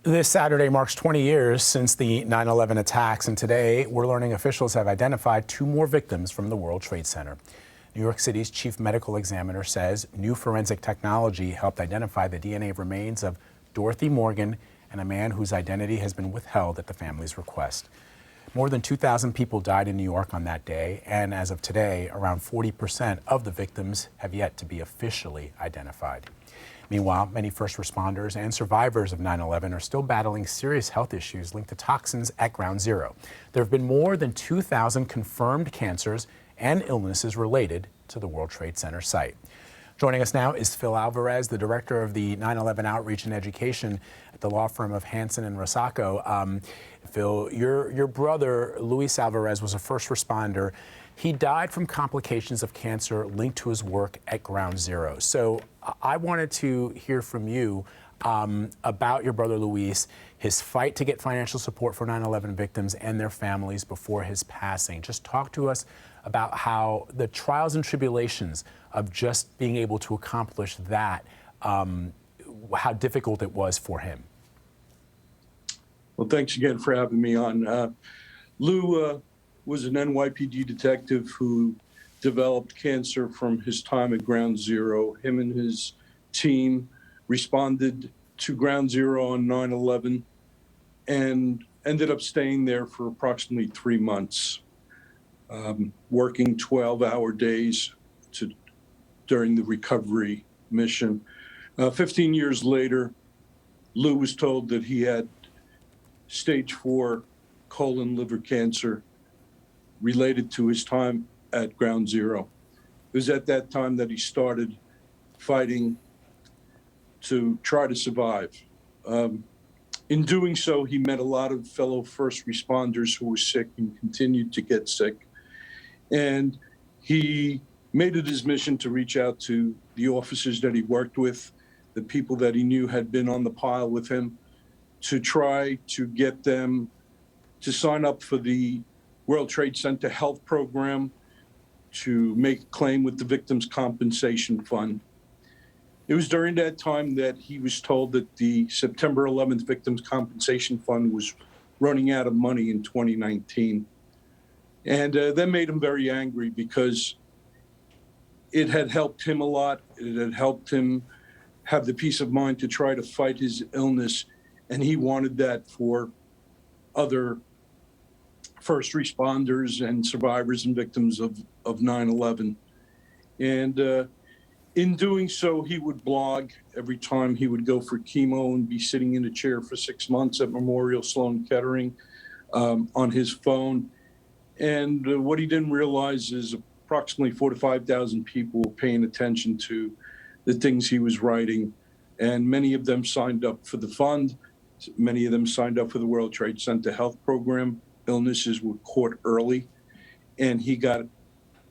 This Saturday marks 20 years since the 9/11 attacks, and today we're learning officials have identified 2 more victims from the World Trade Center. New York City's chief medical examiner says new forensic technology helped identify the DNA remains of Dorothy Morgan and a man whose identity has been withheld at the family's request. More than 2,000 people died in New York on that day, and as of today, around 40% of the victims have yet to be officially identified. Meanwhile, many first responders and survivors of 9/11 are still battling serious health issues linked to toxins at Ground Zero. There have been more than 2,000 confirmed cancers and illnesses related to the World Trade Center site. Joining us now is Luis Alvarez, the director of the 9/11 Outreach and Education at the law firm of Hansen and Rosacco. Phil, your brother, Luis Alvarez, was a first responder. He died from complications of cancer linked to his work at Ground Zero. So I wanted to hear from you about your brother Luis, his fight to get financial support for 9/11 victims and their families before his passing. Just talk to us about how the trials and tribulations of just being able to accomplish that, how difficult it was for him. Well, thanks again for having me on. Lou was an NYPD detective who developed cancer from his time at Ground Zero. Him and his team responded to Ground Zero on 9/11 and ended up staying there for approximately 3 months, working 12-hour days during the recovery mission. 15 years later, Lou was told that he had stage 4 colon liver cancer related to his time at Ground Zero. It was at that time that he started fighting to try to survive. In doing so, he met a lot of fellow first responders who were sick and continued to get sick. And he made it his mission to reach out to the officers that he worked with, the people that he knew had been on the pile with him, to try to get them to sign up for the World Trade Center health program, to make a claim with the Victims' Compensation Fund. It was during that time that he was told that the September 11th Victims' Compensation Fund was running out of money in 2019. And that made him very angry because it had helped him a lot. It had helped him have the peace of mind to try to fight his illness. And he wanted that for other first responders and survivors and victims of 9/11. And in doing so, he would blog every time he would go for chemo and be sitting in a chair for 6 months at Memorial Sloan Kettering on his phone. And what he didn't realize is approximately 4,000 to 5,000 people were paying attention to the things he was writing. And many of them signed up for the fund. Many of them signed up for the World Trade Center health program. Illnesses were caught early. And he got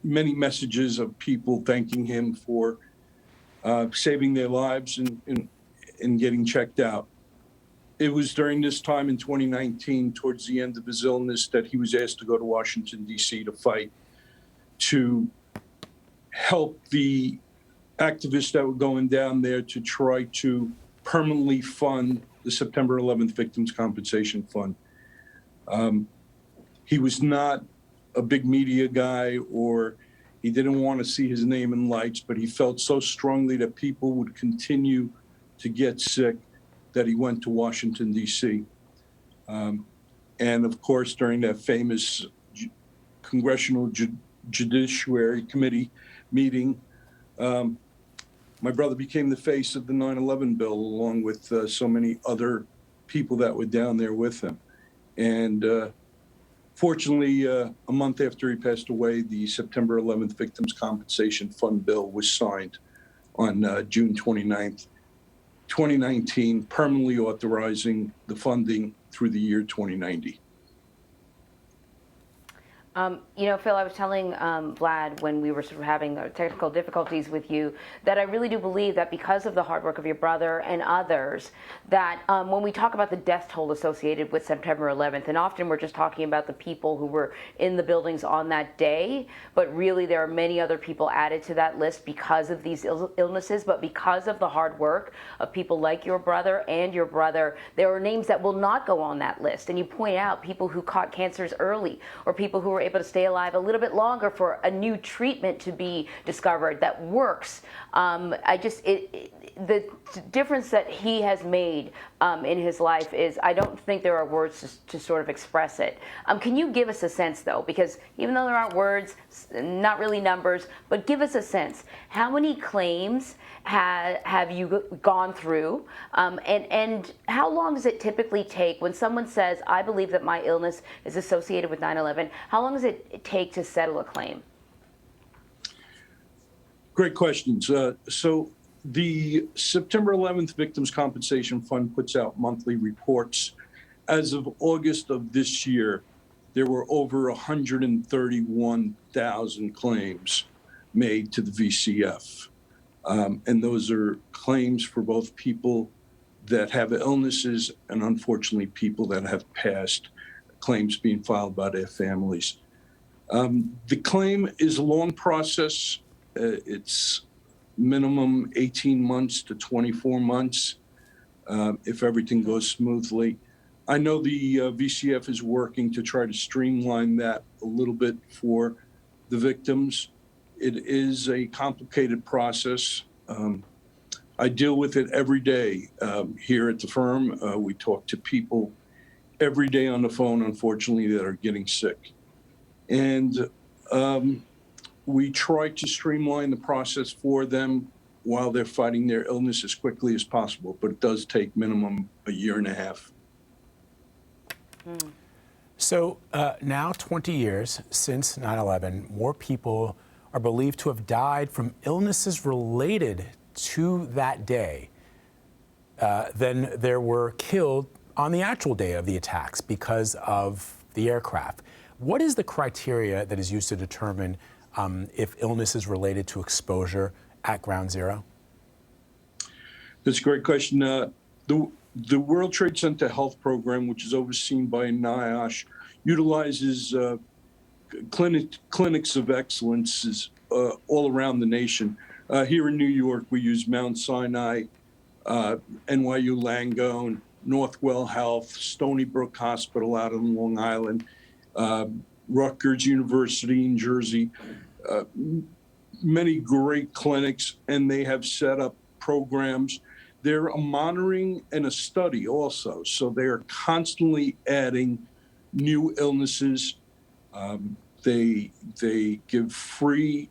many messages of people thanking him for saving their lives and getting checked out. It was during this time in 2019, towards the end of his illness, that he was asked to go to Washington, D.C. to fight, to help the activists that were going down there to try to permanently fund the September 11th Victims' Compensation Fund. He was not a big media guy, or he didn't want to see his name in lights, but he felt so strongly that people would continue to get sick that he went to Washington, D.C. And of course, during that famous Congressional Judiciary Committee meeting, my brother became the face of the 9/11 bill, along with so many other people that were down there with him. And fortunately, a month after he passed away, the September 11th Victims' Compensation Fund bill was signed on June 29th, 2019, permanently authorizing the funding through the year 2090. Phil, I was telling Vlad when we were sort of having technical difficulties with you that I really do believe that because of the hard work of your brother and others, that when we talk about the death toll associated with September 11th, and often we're just talking about the people who were in the buildings on that day, but really there are many other people added to that list because of these illnesses, but because of the hard work of people like your brother and your brother, there are names that will not go on that list. And you point out people who caught cancers early or people who were able to stay alive a little bit longer for a new treatment to be discovered that works. The difference that he has made in his life is, I don't think there are words to sort of express it. Can you give us a sense, though, because even though there aren't words, not really numbers, but give us a sense. How many claims have you gone through, and how long does it typically take when someone says, I believe that my illness is associated with 9/11, how long does it take to settle a claim? Great questions. So the September 11th Victims Compensation Fund puts out monthly reports. As of August of this year, there were over 131,000 claims made to the VCF. And those are claims for both people that have illnesses and unfortunately people that have passed, claims being filed by their families. The claim is a long process. It's minimum 18 months to 24 months if everything goes smoothly. I know the VCF is working to try to streamline that a little bit for the victims. It is a complicated process. I deal with it every day here at the firm. We talk to people every day on the phone, unfortunately, that are getting sick. And we try to streamline the process for them while they're fighting their illness as quickly as possible, but it does take minimum a year and a half. So now 20 years since 9/11, more people are believed to have died from illnesses related to that day than there were killed on the actual day of the attacks because of the aircraft. What is the criteria that is used to determine if illness is related to exposure at Ground Zero? That's a great question. The World Trade Center Health Program, which is overseen by NIOSH, utilizes clinics of excellence all around the nation. Here in New York, we use Mount Sinai, NYU Langone, Northwell Health, Stony Brook Hospital out on Long Island, Rutgers University in Jersey, many great clinics, and they have set up programs. They're a monitoring and a study also, so they're constantly adding new illnesses. They give free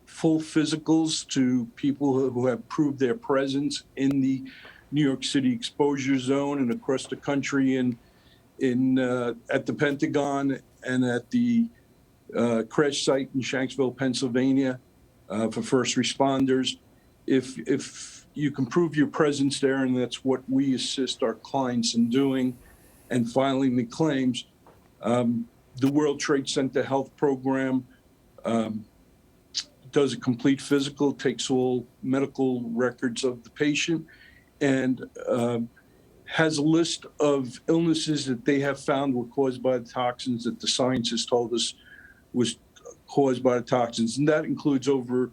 full physicals to people who have proved their presence in the New York City exposure zone and across the country at the Pentagon and at the crash site in Shanksville, Pennsylvania, for first responders. If you can prove your presence there, and that's what we assist our clients in doing, and filing the claims, the World Trade Center Health Program does a complete physical, takes all medical records of the patient, and has a list of illnesses that they have found were caused by the toxins that the scientists told us was caused by the toxins. And that includes over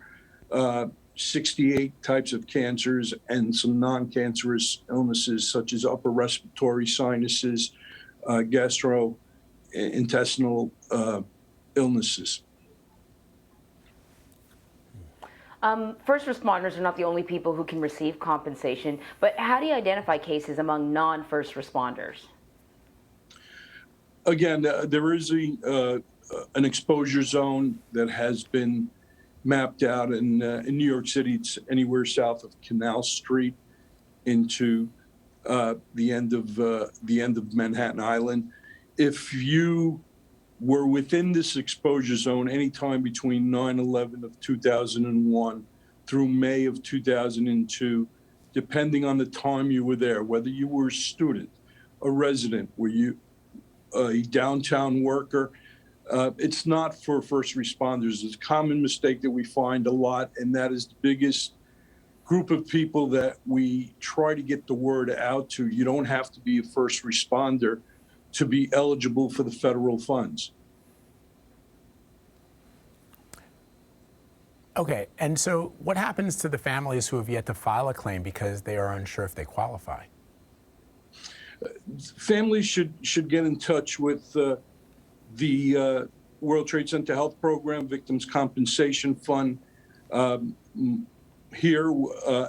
68 types of cancers and some non-cancerous illnesses such as upper respiratory sinuses, gastrointestinal illnesses. First responders are not the only people who can receive compensation, but how do you identify cases among non-first responders? Again, there is an exposure zone that has been mapped out in New York City. It's anywhere south of Canal Street into the end of Manhattan Island. If you were within this exposure zone anytime between 9/11 of 2001 through May of 2002, depending on the time you were there, whether you were a student, a resident, were you a downtown worker, It's not for first responders. It's a common mistake that we find a lot, and that is the biggest group of people that we try to get the word out to. You don't have to be a first responder to be eligible for the federal funds. Okay, and so what happens to the families who have yet to file a claim because they are unsure if they qualify? Families should get in touch with the World Trade Center Health Program, Victims Compensation Fund. Here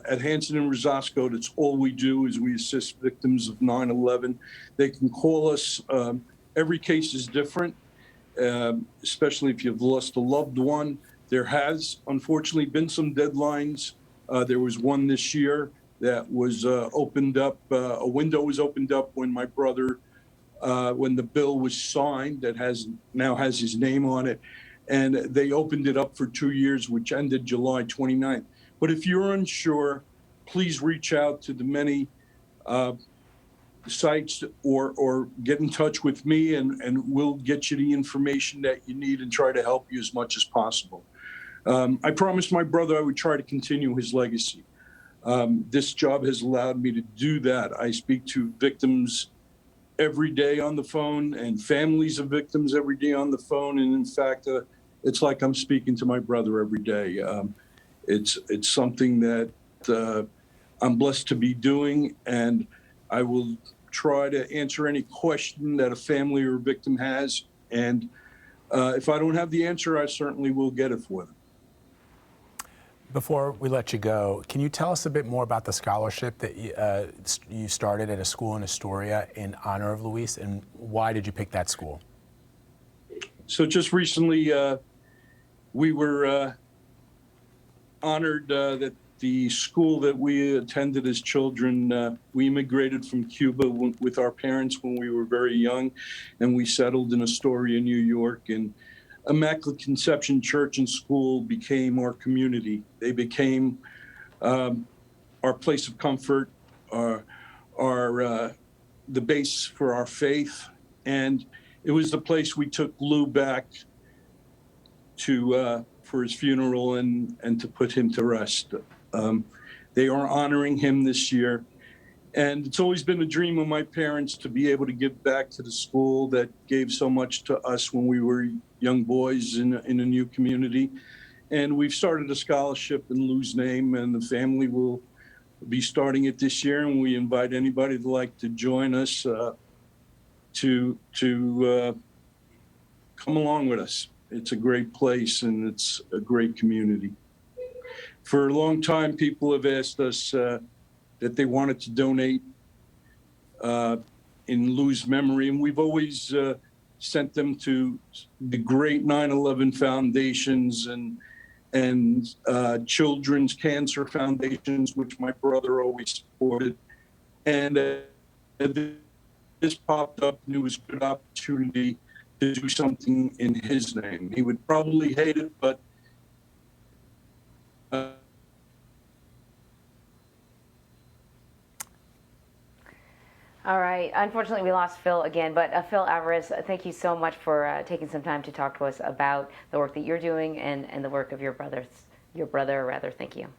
at Hanson and Rosasco, that's all we do is we assist victims of 9/11. They can call us. Every case is different, especially if you've lost a loved one. There has, unfortunately, been some deadlines. There was one this year that was opened up. A window was opened up when my brother, when the bill was signed that now has his name on it, and they opened it up for 2 years, which ended July 29th. But if you're unsure, please reach out to the many sites or get in touch with me, and we'll get you the information that you need and try to help you as much as possible. I promised my brother I would try to continue his legacy. This job has allowed me to do that. I speak to victims every day on the phone and families of victims every day on the phone. And in fact, it's like I'm speaking to my brother every day. It's something that I'm blessed to be doing, and I will try to answer any question that a family or a victim has. And if I don't have the answer, I certainly will get it for them. Before we let you go, can you tell us a bit more about the scholarship that you started at a school in Astoria in honor of Luis, and why did you pick that school? So just recently, we were honored that the school that we attended as children, we immigrated from Cuba with our parents when we were very young, and we settled in Astoria, New York. And Immaculate Conception Church and School became our community. They became our place of comfort, the base for our faith. And it was the place we took Lou back to for his funeral and to put him to rest. They are honoring him this year. And it's always been a dream of my parents to be able to give back to the school that gave so much to us when we were young boys in a new community. And we've started a scholarship in Lou's name, and the family will be starting it this year. And we invite anybody that'd like to join us to come along with us. It's a great place, and it's a great community. For a long time, people have asked us that they wanted to donate in Lou's memory, and we've always sent them to the great 9/11 foundations and children's cancer foundations, which my brother always supported. And this popped up, and it was a good opportunity to do something in his name. He would probably hate it, but All right. Unfortunately, we lost Phil again, but Phil Alvarez, thank you so much for taking some time to talk to us about the work that you're doing and the work of your brother. Thank you.